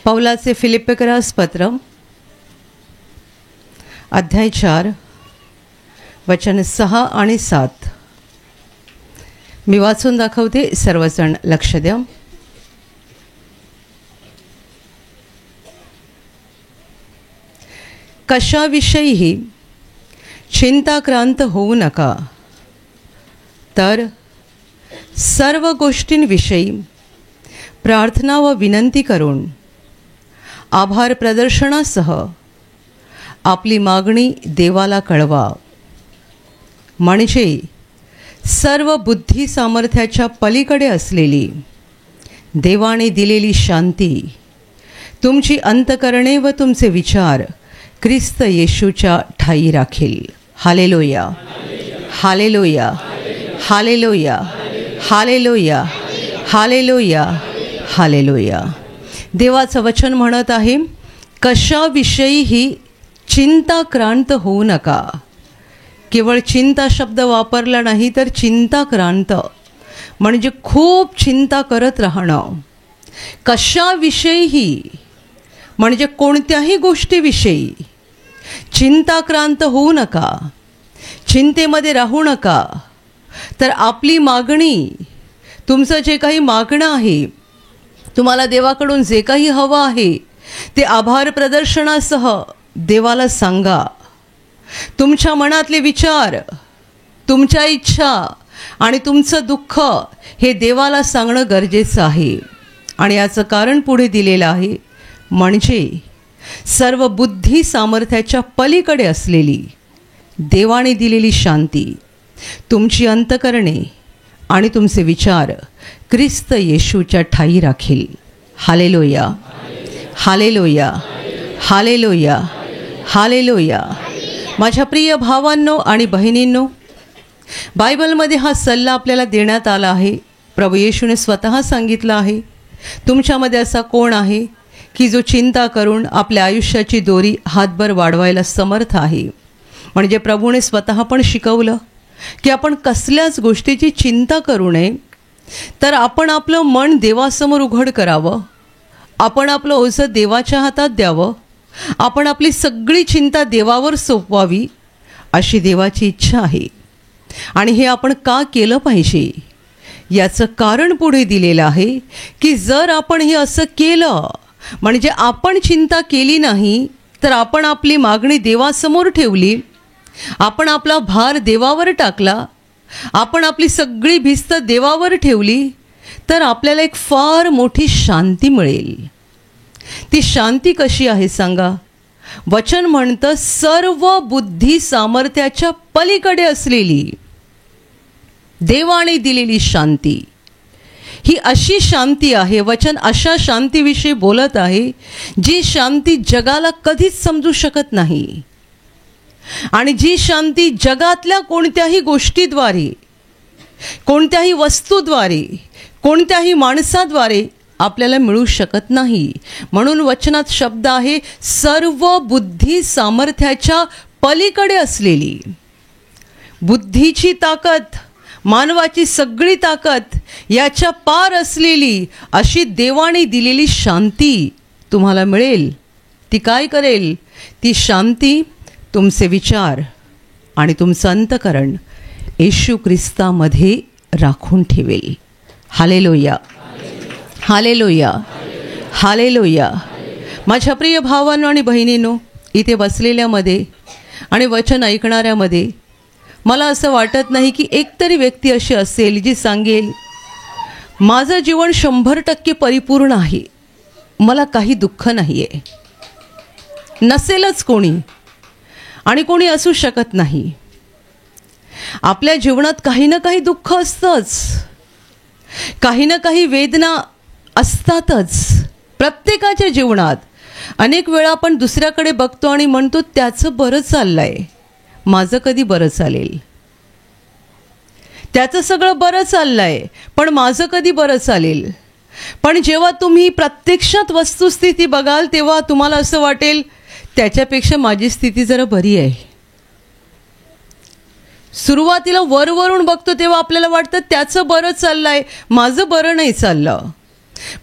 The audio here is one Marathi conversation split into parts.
पौलाचे फिलिप्पिकरास पत्र अध्याय 4 वचन 6 आणि 7 मी वाचून दाखवते. सर्वजण लक्ष द्या. कशाविषयीही चिंताक्रांत होऊ नका, तर सर्व गोष्टींविषयी प्रार्थना व विनंती करून आभार प्रदर्शनासह आपली मागणी देवाला कळवा. म्हणजे सर्व बुद्धी सामर्थ्याच्या पलीकडे असलेली देवाने दिलेली शांती तुमची अंतकरणे व तुमचे विचार ख्रिस्त येशूच्या ठायी राखील. Hallelujah, hallelujah, hallelujah, hallelujah, hallelujah, hallelujah. देवाचं वचन म्हणत आहे, कशाविषयीही चिंताक्रांत होऊ नका. केवळ चिंता शब्द वापरला नाही, तर चिंताक्रांत म्हणजे खूप चिंता करत राहणं. कशाविषयीही म्हणजे कोणत्याही गोष्टीविषयी चिंताक्रांत होऊ नका, चिंतेमध्ये राहू नका. तर आपली मागणी, तुमचं जे काही मागणं आहे, तुम्हाला देवाकडून जे काही हवं आहे, ते आभार प्रदर्शनासह देवाला सांगा. तुमच्या मनातले विचार, तुमच्या इच्छा आणि तुमचं दुःख हे देवाला सांगणं गरजेचं आहे. आणि याचं कारण पुढे दिलेलं आहे, म्हणजे सर्व बुद्धी सामर्थ्याच्या पलीकडे असलेली देवाने दिलेली शांती तुमची अंतकरणे आणि तुमचे विचार ख्रिस्त येशूच्या ठायी राखील. Hallelujah, hallelujah, hallelujah, hallelujah. माझ्या प्रिय भावांनो आणि बहिणींनो, बायबलमध्ये हा सल्ला आपल्याला देण्यात आला आहे. प्रभू येशूने स्वतः सांगितलं आहे, तुमच्यामध्ये असा कोण आहे की जो चिंता करून आपल्या आयुष्याची दोरी हातभर वाढवायला समर्थ आहे. म्हणजे प्रभूने स्वतः पण शिकवलं की आपण कसल्याच गोष्टीची चिंता करू नये. तर आपण आपलं मन देवासमोर उघड करावं, आपण आपलं ओझं देवाच्या हातात द्यावं, आपण आपली सगळी चिंता देवावर सोपवावी, अशी देवाची इच्छा आहे. आणि हे आपण का केलं पाहिजे याचं कारण पुढे दिलेलं आहे की जर आपण हे असं केलं, म्हणजे आपण चिंता केली नाही, तर आपण आपली मागणी देवासमोर ठेवली, आपण आपला भार देवावर टाकला, आपण आपली सगळी भिस्त देवावर ठेवली, तर आपल्याला एक फार मोठी शांती मिळेल. ती शांती कशी आहे सांगा? वचन म्हणतं, सर्व बुद्धी सामर्थ्याच्या पलीकडे असलेली देवाने दिलेली शांती. ही अशी शांती आहे, वचन अशा शांतीविषयी बोलत आहे, जी शांती जगाला कधीच समजू शकत नाही. आणि जी शांती जगातल्या कोणत्याही गोष्टीद्वारे, कोणत्याही वस्तूद्वारे, कोणत्याही माणसाद्वारे आपल्याला मिळू शकत नाही. म्हणून वचनात शब्द आहे, सर्व बुद्धी सामर्थ्याच्या पलीकडे असलेली. बुद्धीची ताकद, मानवाची सगळी ताकद याच्या पार असलेली अशी देवाने दिलेली शांती तुम्हाला मिळेल. ती काय करेल? ती शांती तुमचे विचार आणि तुमचं अंतकरण येशू ख्रिस्तामध्ये राखून ठेवेल. Hallelujah, hallelujah, hallelujah. माझ्या प्रिय भावांनो आणि बहिणींनो, इथे बसलेल्यामध्ये आणि वचन ऐकणाऱ्यामध्ये मला असं वाटत नाही की एकतरी व्यक्ती अशी असेल जी सांगेल, माझं जीवन 100% परिपूर्ण आहे, मला काही दुःख नाही आहे. नसेलच कोणी, आणि कोणी असू शकत नाही. आपल्या जीवनात काही ना काही दुःख असतंच, काही ना काही वेदना असतातच. प्रत्येकाच्या जीवनात अनेक वेळा आपण दुसऱ्याकडे बघतो आणि म्हणतो, त्याचं बरं चाललंय, माझं कधी बरं चालेल? त्याचं सगळं बरं चाललंय, पण माझं कधी बरं चालेल? पण जेव्हा तुम्ही प्रत्यक्षात वस्तुस्थिती बघाल, तेव्हा तुम्हाला असं वाटेल, त्याच्यापेक्षा माझी स्थिती जरा बरी आहे. सुरुवातीला वरवरून बघतो तेव्हा आपल्याला वाटतं त्याचं बरं चाललंय, माझं बरं नाही चाललं.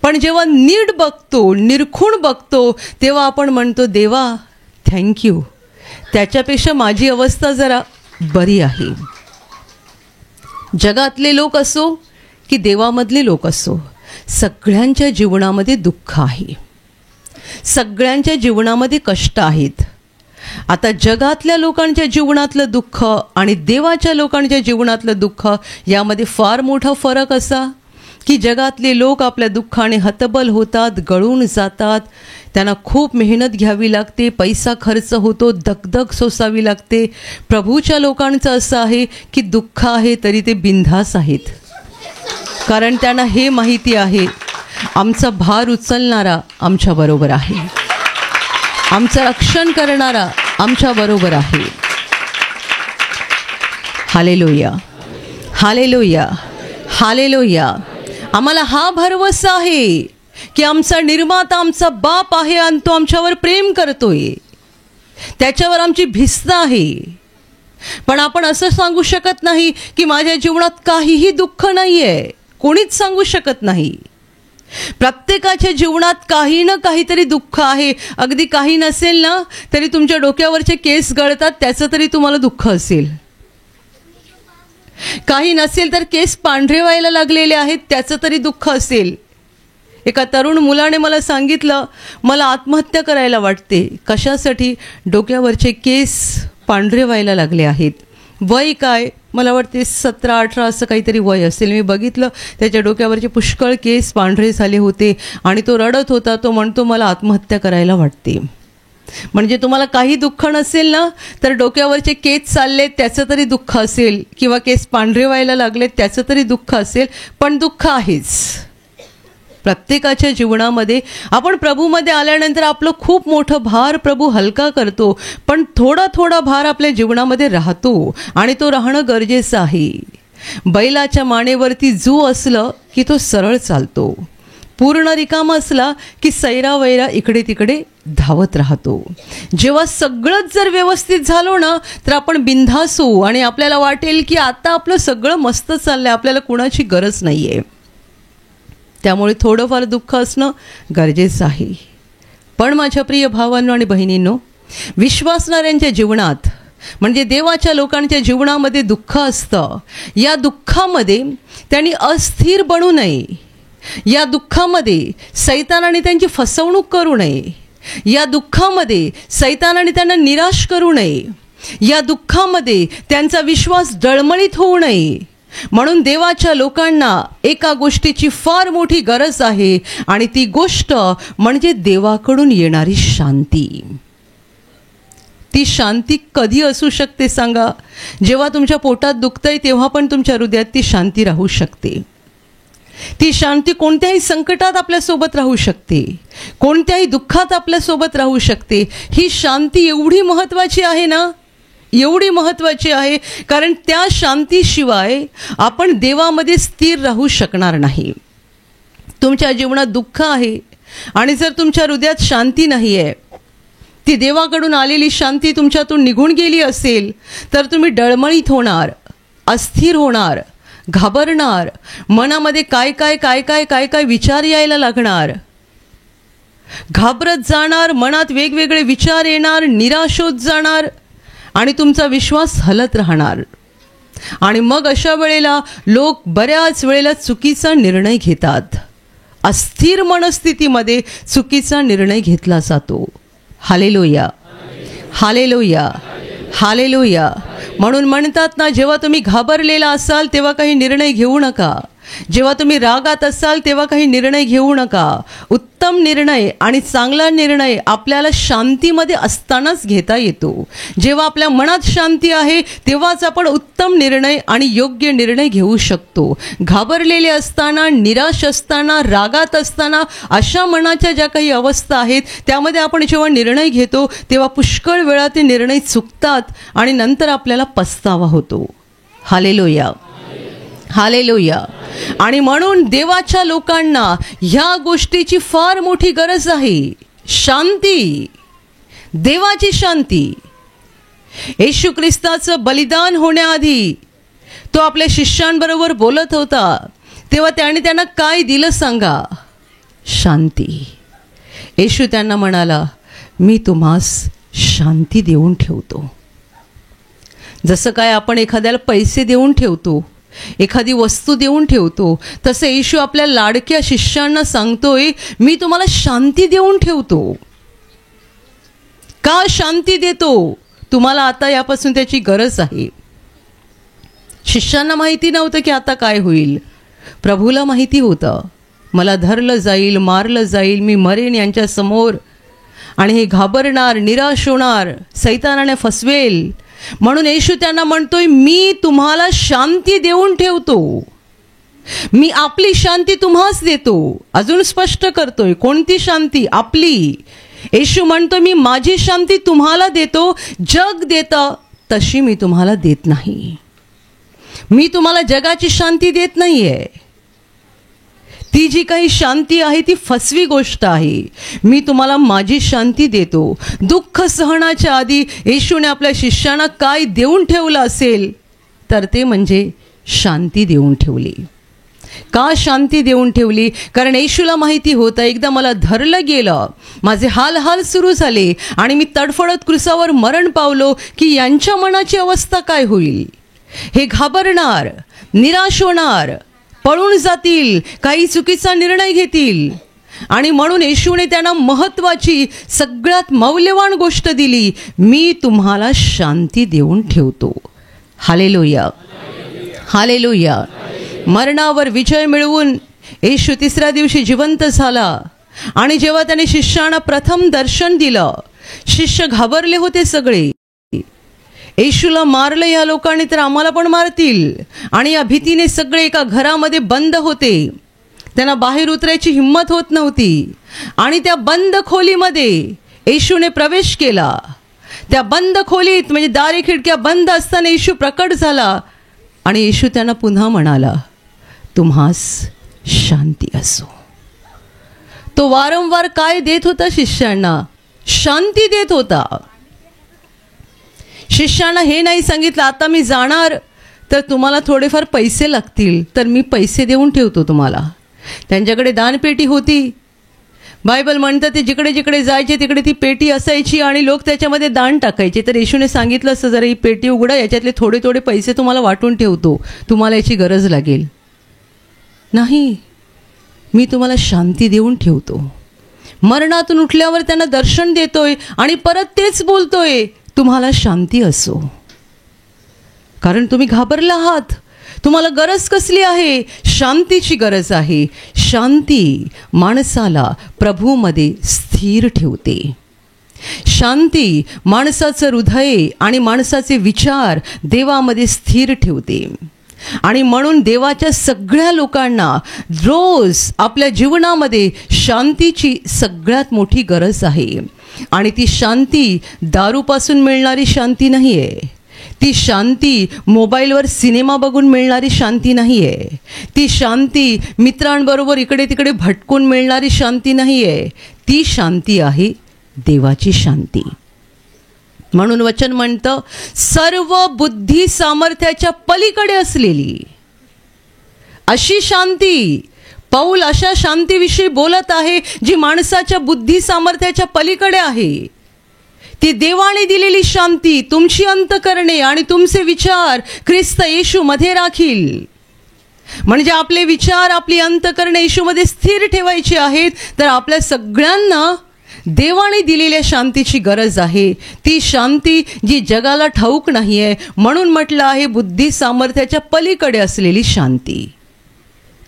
पण जेव्हा नीट बघतो, निरखून बघतो, तेव्हा आपण म्हणतो देवा थँक्यू, त्याच्यापेक्षा माझी अवस्था जरा बरी आहे. जगातले लोक असो की देवामधले लोक असो, सगळ्यांच्या जीवनामध्ये दुःख आहे, सगळ्यांच्या जीवनामध्ये कष्ट आहेत. आता जगातल्या लोकांच्या जीवनातलं दुःख आणि देवाच्या लोकांच्या जीवनातलं दुःख यामध्ये फार मोठा फरक असा की जगातले लोक आपल्या दुःखाने हतबल होतात, गळून जातात, त्यांना खूप मेहनत घ्यावी लागते, पैसा खर्च होतो, दगदग सोसावी लागते. प्रभूच्या लोकांचं असं आहे की दुःख आहे तरी ते बिनधास्त आहेत, कारण त्यांना हे माहिती आहे आमचा भार उचलणारा आमच्याबरोबर आहे, आमचं रक्षण करणारा आमच्याबरोबर आहे. Hallelujah, hallelujah, hallelujah. आम्हाला हा भरवसा आहे की आमचा निर्माता आमचा बाप आहे आणि तो आमच्यावर प्रेम करतोय, त्याच्यावर आमची भिस्त आहे. पण आपण असं सांगू शकत नाही की माझ्या जीवनात काहीही दुःख नाही आहे, कोणीच सांगू शकत नाही. प्रत्येकाच्या जीवनात काही ना काहीतरी दुःख आहे. अगदी काही नसेल ना तरी तुमच्या डोक्यावरचे केस गळतात त्याचं तरी तुम्हाला दुःख असेल. काही नसेल तर केस पांढरे व्हायला लागलेले आहेत त्याचं तरी दुःख असेल. एका तरुण मुलाने मला सांगितलं मला आत्महत्या करायला वाटते. कशासाठी? डोक्यावरचे केस पांढरे व्हायला लागले आहेत. वय काय? मला वाटते 17-18 असं काहीतरी वय असेल. मी बघितलं त्याच्या डोक्यावरचे पुष्कळ केस पांढरे झाले होते आणि तो रडत होता. तो म्हणतो मला आत्महत्या करायला वाटते. म्हणजे तुम्हाला काही दुःख नसेल ना तर डोक्यावरचे केस चालले त्याचं तरी दुःख असेल, किंवा केस पांढरे व्हायला लागले त्याचं तरी दुःख असेल, पण दुःख आहेच प्रत्येकाच्या जीवनामध्ये. आपण प्रभूमध्ये आल्यानंतर आपलं खूप मोठं भार प्रभू हलका करतो, पण थोडा थोडा भार आपल्या जीवनामध्ये राहतो आणि तो राहणं गरजेचं आहे. बैलाच्या मानेवरती जू असलं की तो सरळ चालतो, पूर्ण रिकामा असला की सैरावैरा इकडे तिकडे धावत राहतो. जेव्हा सगळंच जर व्यवस्थित झालो ना तर आपण बिनधास्त होऊ आणि आपल्याला वाटेल की आता आपलं सगळं मस्त चाललंय, आपल्याला कुणाची गरज नाही आहे. त्यामुळे थोडंफार दुःख असणं गरजेचं आहे. पण माझ्या प्रिय भावांनो आणि बहिणींनो, विश्वासणाऱ्यांच्या जीवनात म्हणजे देवाच्या लोकांच्या जीवनामध्ये दुःख असतं. या दुःखामध्ये त्यांनी अस्थिर बनू नये, या दुःखामध्ये सैतानाने त्यांची फसवणूक करू नये, या दुःखामध्ये सैतानाने त्यांना निराश करू नये, या दुःखामध्ये त्यांचा विश्वास डळमळीत होऊ नये. म्हणून देवाच्या लोकांना एका गोष्टीची फार मोठी गरज आहे आणि ती गोष्ट म्हणजे देवाकडून येणारी शांती. ती शांती कधी असू शकते सांगा? जेव्हा तुमच्या पोटात दुखतंय तेव्हा पण तुमच्या हृदयात ती शांती राहू शकते. ती शांती कोणत्याही संकटात आपल्यासोबत राहू शकते, कोणत्याही दुःखात आपल्यासोबत राहू शकते. ही शांती एवढी महत्त्वाची आहे ना, एवढी महत्त्वाची आहे, कारण त्या शांतीशिवाय आपण देवामध्ये स्थिर राहू शकणार नाही. तुमच्या जीवनात दुःख आहे आणि जर तुमच्या हृदयात शांती नाही आहे, ती देवाकडून आलेली शांती तुमच्यातून निघून गेली असेल तर तुम्ही डळमळीत होणार, अस्थिर होणार, घाबरणार, मनामध्ये काय काय काय काय काय काय विचार यायला लागणार, घाबरत जाणार, मनात वेगवेगळे विचार येणार, निराश होत जाणार आणि तुमचा विश्वास हलत राहणार. आणि मग अशा वेळेला लोक बऱ्याच वेळेला चुकीचा निर्णय घेतात. अस्थिर मनस्थितीमध्ये चुकीचा निर्णय घेतला जातो. Hallelujah, hallelujah, hallelujah. म्हणून म्हणतात ना, जेव्हा तुम्ही घाबरलेला असाल तेव्हा काही निर्णय घेऊ नका. जेव्हा तुम्ही रागात असाल तेव्हा काही निर्णय घेऊ नका. उत्तम निर्णय आणि चांगला निर्णय आपल्याला शांतीमध्ये असतानाच घेता येतो. जेव्हा आपल्या मनात शांती आहे तेव्हाच आपण उत्तम निर्णय आणि योग्य निर्णय घेऊ शकतो. घाबरलेले असताना, निराश असताना, रागात असताना, अशा मनाच्या ज्या काही अवस्था आहेत त्यामध्ये आपण जेव्हा निर्णय घेतो तेव्हा पुष्कळ वेळा ते निर्णय चुकतात आणि नंतर आपल्याला पस्तावा होतो. Hallelujah, hallelujah. आणि म्हणून देवाच्या लोकांना ह्या गोष्टीची फार मोठी गरज आहे. शांती, देवाची शांती. येशू ख्रिस्ताचं बलिदान होण्याआधी तो आपल्या शिष्यांबरोबर बोलत होता तेव्हा त्याने त्यांना काय दिलं सांगा? शांती. येशू त्यांना म्हणाला, मी तुम्हास शांती देऊन ठेवतो. जसं काय आपण एखाद्याला पैसे देऊन ठेवतो, एखादी वस्तू देऊन ठेवतो, तसं येशू आपल्या लाडक्या शिष्यांना सांगतोय, मी तुम्हाला शांती देऊन ठेवतो. का शांती देतो? तुम्हाला आता यापासून त्याची गरज आहे. शिष्यांना माहिती नव्हतं की आता काय होईल. प्रभूला माहिती होतं, मला धरलं जाईल, मारलं जाईल, मी मरेन यांच्या समोर, आणि हे घाबरणार, निराश होणार, सैतानाने फसवेल. म्हणून येशू त्यांना म्हणतोय, मी तुम्हाला शांती देऊन ठेवतो. मी आपली शांती तुम्हास देतो. अजून स्पष्ट करतोय, कोणती शांती? आपली. येशू म्हणतो, मी माझी शांती तुम्हाला देतो. जग देतं तशी मी तुम्हाला देत नाही. मी तुम्हाला जगाची शांती देत नाहीये. ती जी काही शांती आहे ती फसवी गोष्ट आहे. मी तुम्हाला माझी शांती देतो. दुःख सहनाच्या आधी येशूने आपल्या शिष्यांना काय देऊन ठेवलं असेल तर ते म्हणजे शांती देऊन ठेवली. का शांती देऊन ठेवली? कारण येशूला माहिती होतं, एकदा मला धरलं गेलं, माझे हाल सुरू झाले आणि मी तडफडत क्रुसावर मरण पावलो की यांच्या मनाची अवस्था काय होईल? हे घाबरणार, निराश होणार, पळून जातील, काही चुकीचा निर्णय घेतील. आणि म्हणून येशूने त्यांना महत्त्वाची, सगळ्यात मौल्यवान गोष्ट दिली, मी तुम्हाला शांती देऊन ठेवतो. Hallelujah, hallelujah. मरणावर विजय मिळवून येशू तिसऱ्या दिवशी जिवंत झाला. आणि जेव्हा त्याने शिष्यांना प्रथम दर्शन दिलं, शिष्य घाबरले होते सगळे. येशूला मारलं या लोकांनी तर आम्हाला पण मारतील, आणि या भीतीने सगळे एका घरामध्ये बंद होते. त्यांना बाहेर उतरायची हिंमत होत नव्हती. आणि त्या बंद खोलीमध्ये येशूने प्रवेश केला. त्या बंद खोलीत म्हणजे दारे खिडक्या बंद असताना येशू प्रकट झाला आणि येशू त्यांना पुन्हा म्हणाला, तुम्हास शांती असो. तो वारंवार काय देत होता? शिष्यांना शांती देत होता. शिष्यांना हे नाही सांगितलं, आता मी जाणार तर तुम्हाला थोडेफार पैसे लागतील, तर मी पैसे देऊन ठेवतो तुम्हाला. त्यांच्याकडे दानपेटी होती. बायबल म्हणतं ते जिकडे जिकडे जायचे तिकडे ती पेटी असायची आणि लोक त्याच्यामध्ये दान टाकायचे. तर येशूने सांगितलं असं, जरा ही पेटी उघडा, याच्यातले थोडे थोडे पैसे तुम्हाला वाटून ठेवतो, तुम्हाला याची गरज लागेल. नाही, मी तुम्हाला शांती देऊन ठेवतो. मरणातून उठल्यावर त्यांना दर्शन देतोय आणि परत तेच बोलतोय, तुम्हाला शांती असो. कारण तुम्ही घाबरला आहात. तुम्हाला गरज कसली आहे? शांतीची गरज आहे. शांती माणसाला प्रभूमध्ये स्थिर ठेवते. शांती माणसाचं हृदय आणि माणसाचे विचार देवामध्ये स्थिर ठेवते. आणि म्हणून देवाच्या सगळ्या लोकांना रोज आपल्या जीवनामध्ये शांतीची सगळ्यात मोठी गरज आहे. आणि ती शांती दारूपासून मिळणारी शांती नाही आहे. ती शांती मोबाईलवर सिनेमा बघून मिळणारी शांती नाही आहे. ती शांती मित्रांबरोबर इकडे तिकडे भटकून मिळणारी शांती नाही आहे. ती शांती आहे देवाची शांती. म्हणून वचन म्हणतं, सर्व बुद्धी सामर्थ्याच्या पलीकडे असलेली अशी शांती. पौल अशा शांतीविषयी बोलत आहे जी माणसाच्या बुद्धी सामर्थ्याच्या पलीकडे आहे. ती देवाने दिलेली शांती तुमची अंतकरणे आणि तुमचे विचार ख्रिस्त येशूमध्ये राखील. म्हणजे आपले विचार, आपली अंतकरणे येशूमध्ये स्थिर ठेवायची आहेत. तर आपल्या सगळ्यांना देवाने दिलेल्या शांतीची गरज आहे. ती शांती जी जगाला ठाऊक नाही आहे. म्हणून म्हटलं आहे बुद्धी सामर्थ्याच्या पलीकडे असलेली शांती.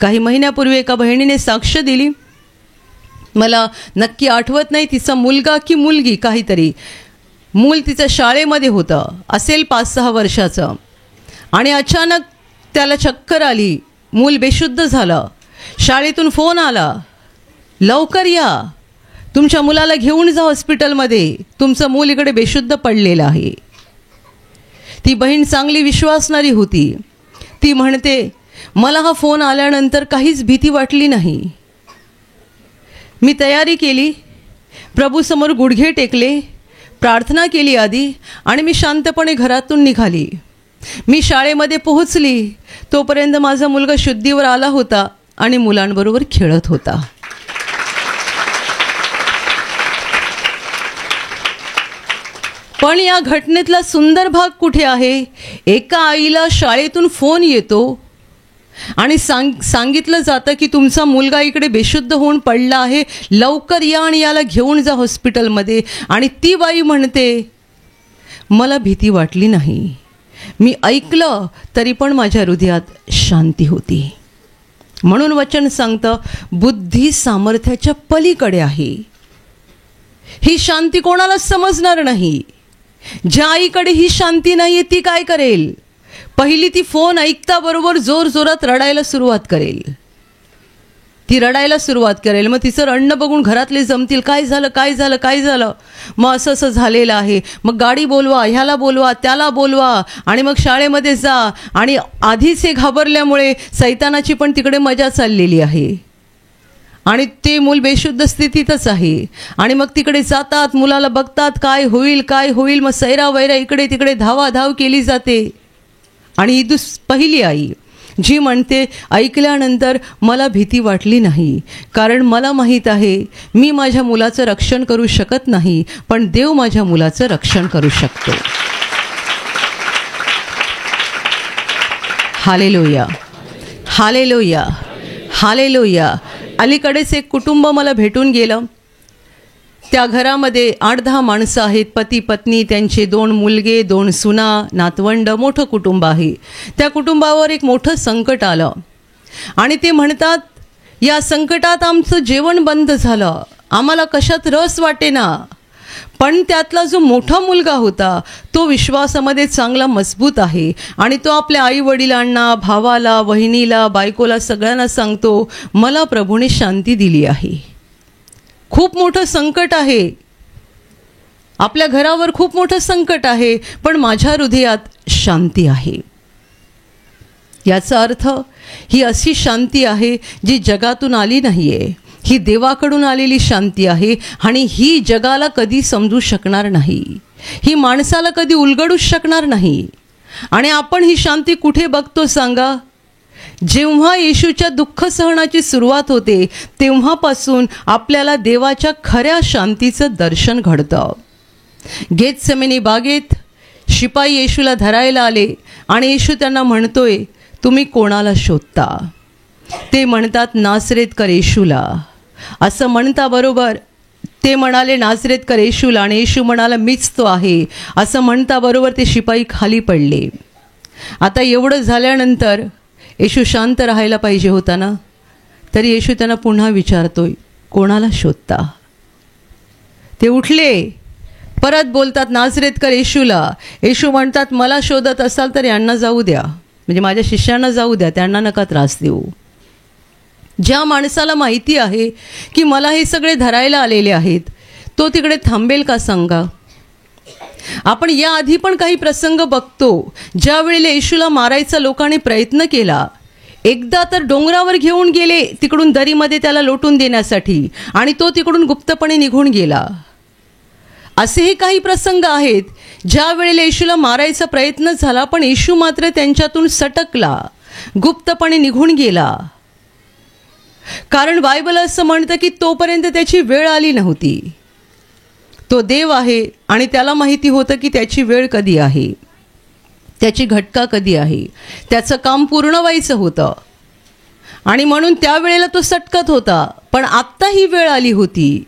काही महिन्यापूर्वी एका बहिणीने साक्ष दिली. मला नक्की आठवत नाही तिचा मुलगा की मुलगी, काहीतरी मूल तिचं शाळेमध्ये होतं, असेल 5-6 वर्षाचं. आणि अचानक त्याला चक्कर आली, मूल बेशुद्ध झालं. शाळेतून फोन आला, लवकर या, तुमच्या मुलाला घेऊन जा हॉस्पिटलमध्ये, तुमचं मूल इकडे बेशुद्ध पडलेलं आहे. ती बहीण चांगली विश्वासणारी होती. ती म्हणते, मला हा फोन आल्यानंतर काहीच भीती वाटली नाही. मी तयारी केली, प्रभूसमोर गुडघे टेकले, प्रार्थना केली आधी, आणि मी शांतपणे घरातून निघाली. मी शाळेमध्ये पोहोचली तोपर्यंत माझा मुलगा शुद्धीवर आला होता आणि मुलांबरोबर खेळत होता. पण या घटनेतला सुंदर भाग कुठे आहे? एका आईला शाळेतून फोन येतो आणि सांगितलं जातं की तुमचा मुलगा इकडे बेशुद्ध होऊन पडला आहे, लवकर या आणि याला घेऊन जा हॉस्पिटलमध्ये. आणि ती बाई म्हणते, मला भीती वाटली नाही, मी ऐकलं तरी पण माझ्या हृदयात शांती होती. म्हणून वचन सांगतं, बुद्धी सामर्थ्याच्या पलीकडे आहे. ही शांती कोणाला समजणार नाही. ज्या आईकडे ही शांती नाही आहे ती काय करेल? पहिली ती फोन ऐकता बरोबर जोर जोरात रडायला सुरुवात करेल. ती रडायला सुरुवात करेल. मग तिचं रडणं बघून घरातले जमतील, काय झालं काय झालं काय झालं, मग असं असं झालेलं आहे. मग गाडी बोलवा, ह्याला बोलवा त्याला बोलवा आणि मग शाळेमध्ये जा. आणि आधीच हे घाबरल्यामुळे सैतानाची पण तिकडे मजा चाललेली आहे आणि ते मूल बेशुद्ध स्थितीतच आहे. आणि मग तिकडे जातात, मुलाला बघतात, काय होईल काय होईल. मग सैरा वैरा इकडे तिकडे धावाधाव केली जाते. आणि ही पहिली आई जी म्हणते, ऐकल्यानंतर मला भीती वाटली नाही, कारण मला माहीत आहे मी माझ्या मुलाचं रक्षण करू शकत नाही, पण देव माझ्या मुलाचं रक्षण करू शकतो. Hallelujah, hallelujah, hallelujah. अलीकडेच एक कुटुंब मला भेटून गेलं. त्या घरामध्ये 8-10 माणसं आहेत, पती पत्नी, त्यांचे 2 मुलगे, 2 सुना, नातवंड, मोठं कुटुंब आहे. त्या कुटुंबावर एक मोठं संकट आलं आणि ते म्हणतात, या संकटात आमचं जेवण बंद झालं, आम्हाला कशात रस वाटेना. पण त्यातला जो मोठा मुलगा होता तो विश्वासामध्ये चांगला मजबूत आहे आणि तो आपल्या आईवडिलांना, भावाला, बहिणीला, बायकोला सगळ्यांना सांगतो, मला प्रभूने शांती दिली आहे. खूप मोठं संकट आहे, आपल्या घरावर खूप मोठं संकट आहे, पण माझ्या हृदयात शांती आहे. याचा अर्थ ही अशी शांती आहे जी जगातून आली नाहीये, ही देवाकडून आलेली शांती आहे आणि ही जगाला कधी समजू शकणार नाही, ही माणसाला कधी उलगडूच शकणार नाही. आणि आपण ही शांती कुठे बघतो सांगा? जेव्हा येशूच्या दुःख सहनाची सुरुवात होते तेव्हापासून आपल्याला देवाच्या खऱ्या शांतीचं दर्शन घडतं. गेतसेमनी बागेत शिपाई येशूला धरायला आले आणि येशू त्यांना म्हणतोय, तुम्ही कोणाला शोधता? ते म्हणतात, नासरेतकर येशूला. असं म्हणता बरोबर ते म्हणाले, नासरेतकर येशूला, आणि येशू म्हणाला, मीच तो आहे. असं म्हणता बरोबर ते शिपाई खाली पडले. आता एवढं झाल्यानंतर येशू शांत राहायला पाहिजे होता ना, तरी येशू त्यांना पुन्हा विचारतोय, कोणाला शोधता? ते उठले, परत बोलतात, नासरेतकर येशूला. येशू म्हणतात, मला शोधत असाल तर यांना जाऊ द्या, म्हणजे माझ्या शिष्यांना जाऊ द्या, त्यांना नका त्रास देऊ. ज्या माणसाला माहिती आहे की मला हे सगळे धरायला आलेले आहेत, तो तिकडे थांबेल का सांगा? आपण याआधी पण काही प्रसंग बघतो, ज्या वेळेला येशूला मारायचा लोकांनी प्रयत्न केला. एकदा तर डोंगरावर घेऊन गेले तिकडून दरीमध्ये त्याला लोटून देण्यासाठी, आणि तो तिकडून गुप्तपणे निघून गेला. असेही काही प्रसंग आहेत ज्या वेळेला येशूला मारायचा प्रयत्न झाला, पण येशू मात्र त्यांच्यातून सटकला, गुप्तपणे निघून गेला. कारण बायबल असं म्हणतं की तोपर्यंत त्याची वेळ आली नव्हती. तो देव आहे आणि त्याला माहिती होतं की त्याची वेळ कधी आहे, त्याची घटका कधी आहे, त्याचं काम पूर्ण व्हायचं होतं आणि म्हणून त्यावेळेला तो सटकत होता. पण आत्ता ही वेळ आली होती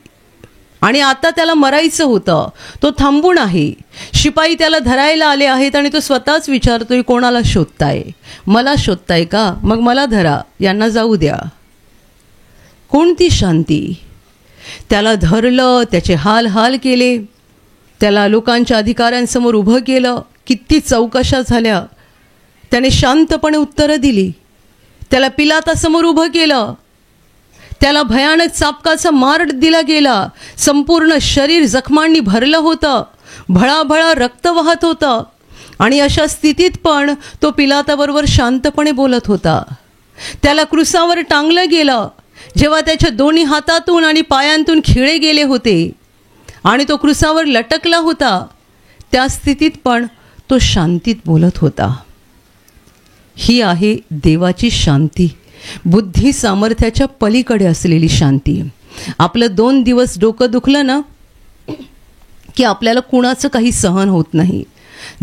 आणि आता त्याला मरायचं होतं. तो थांबून आहे. शिपाई त्याला धरायला आले आहेत आणि तो स्वतःच विचारतोय, कोणाला शोधताय? मला शोधताय का? मग मला धरा, यांना जाऊ द्या. कोणती शांती! त्याला धरलं, त्याचे हाल हाल केले, त्याला लोकांच्या अधिकाऱ्यांसमोर उभं केलं, किती चौकशा झाल्या, त्याने शांतपणे उत्तरं दिली. त्याला पिलातासमोर उभं केलं, त्याला भयानक चाबकाचा मार दिला गेला, संपूर्ण शरीर जखमांनी भरलं होतं, भळाभळा रक्त वाहत होतं, आणि अशा स्थितीत पण तो पिलाताबरोबर शांतपणे बोलत होता. त्याला क्रूसावर टांगलं गेलं, जेव्हा त्याच्या दोन्ही हातातून आणि पायांतून खिळे गेले होते आणि तो क्रूसावर लटकला होता, त्या स्थितीत पण तो शांतीत बोलत होता. ही आहे देवाची शांती, बुद्धी सामर्थ्याच्या पलीकडे असलेली शांती. आपलं 2 दिवस डोकं दुखलं ना की आपल्याला कुणाचं काही सहन होत नाही.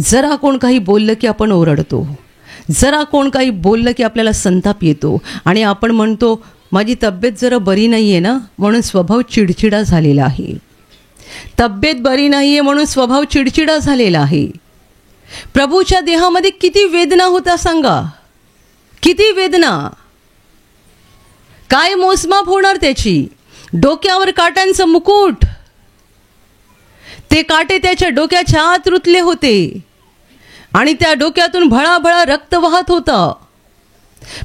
जरा कोण काही बोललं की आपण ओरडतो, जरा कोण काही बोललं की आपल्याला संताप येतो आणि आपण म्हणतो माझी तब्येत जरा बरी नाही आहे ना म्हणून स्वभाव चिडचिडा झालेला आहे. तब्येत बरी नाही आहे म्हणून स्वभाव चिडचिडा झालेला आहे. प्रभूच्या देहामध्ये किती वेदना होता सांगा, किती वेदना, काय मोजमाप होणार त्याची. डोक्यावर काट्यांचं मुकुट, ते काटे त्याच्या डोक्याच्या आत रुतले होते आणि त्या डोक्यातून भळाभळा रक्त वाहत होता.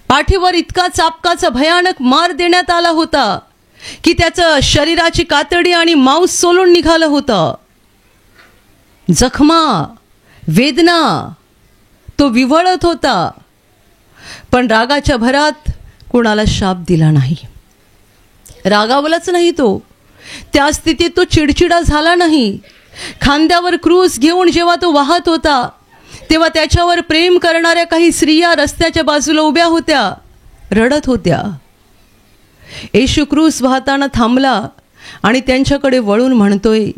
पाठीवर इतका चापकाचा भयानक मार देण्यात आला होता की त्याचं शरीराची कातडी आणि मांस सोलून निघालं होतं. जखमा, वेदना, तो विव्हळत होता. पण रागाच्या भरात कोणाला शाप दिला नाही, रागावलाच नाही. तो त्या स्थितीत तो चिडचिडा झाला नाही. खांद्यावर क्रूस घेऊन जेव्हा तो वाहत होता तेव्हा त्याच्यावर प्रेम करणाऱ्या काही स्त्रिया रस्त्याच्या बाजूला उभ्या होत्या, रडत होत्या. येशू क्रूस वाहताना थांबला आणि त्यांच्याकडे वळून म्हणतोय,